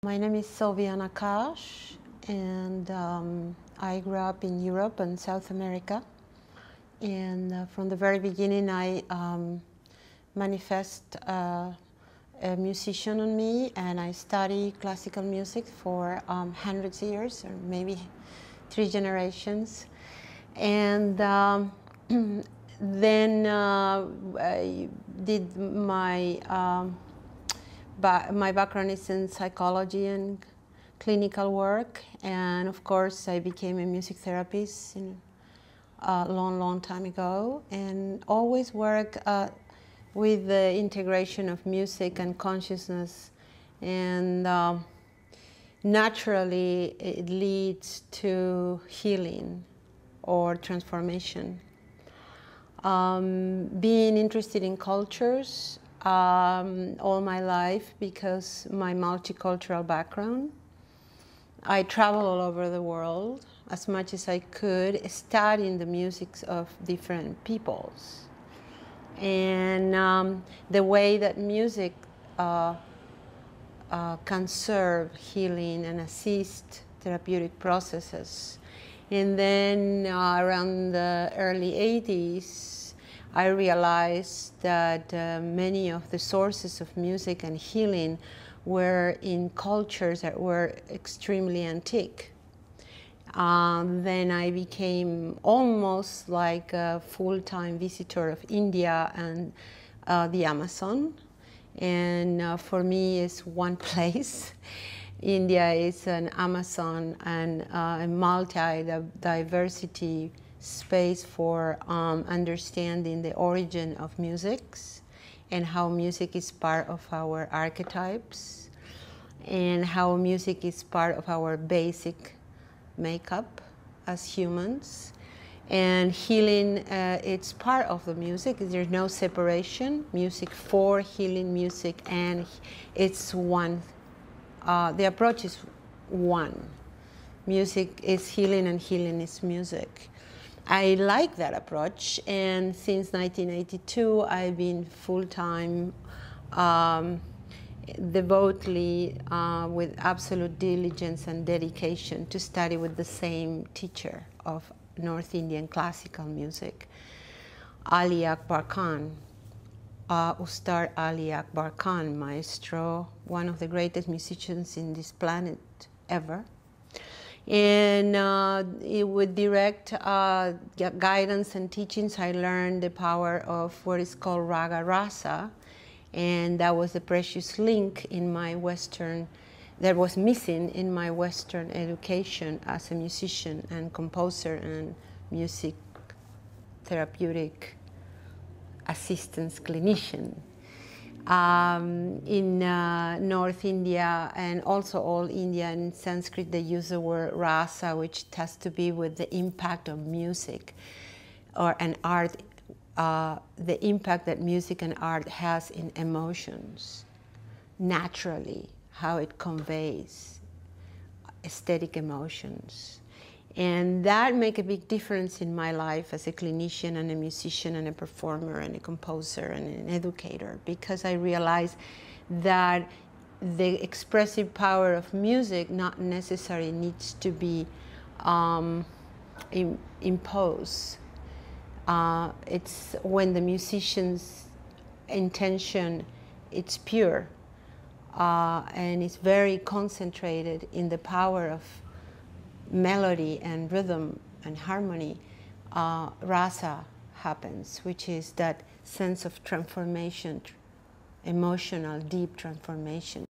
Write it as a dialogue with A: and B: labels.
A: My name is Silvia Nakkach, and I grew up in Europe and South America. And from the very beginning, I manifest a musician on me, and I study classical music for hundreds of years, or maybe 3 generations. And then I did my background is in psychology and clinical work, and of course I became a music therapist a long time ago, and always work with the integration of music and consciousness, and naturally it leads to healing or transformation. Being interested in cultures all my life because my multicultural background. I travel all over the world as much as I could, studying the music of different peoples. And the way that music can serve healing and assist therapeutic processes. And then around the early 80s, I realized that many of the sources of music and healing were in cultures that were extremely antique. Then I became almost like a full-time visitor of India and the Amazon. And for me, it's one place. India is an Amazon and a multi-diversity space for understanding the origin of music and how music is part of our archetypes and how music is part of our basic makeup as humans. And healing, it's part of the music. There's no separation. Music for healing music, and it's one. The approach is one. Music is healing and healing is music. I like that approach, and since 1982 I've been full-time, devotedly, with absolute diligence and dedication to study with the same teacher of North Indian classical music, Ali Akbar Khan. Ustad Ali Akbar Khan, maestro, one of the greatest musicians in this planet ever. And with direct guidance and teachings, I learned the power of what is called Raga Rasa, and that was the precious link in my Western, that was missing in my Western education as a musician and composer and music therapeutic assistance clinician. In North India and also all India and Sanskrit, they use the word rasa, which has to be with the impact of music or an art, the impact that music and art has in emotions, naturally, how it conveys aesthetic emotions. And that made a big difference in my life as a clinician and a musician and a performer and a composer and an educator, because I realized that the expressive power of music not necessarily needs to be imposed. It's when the musician's intention, it's pure and it's very concentrated in the power of melody and rhythm and harmony, rasa happens, which is that sense of transformation, emotional, deep transformation.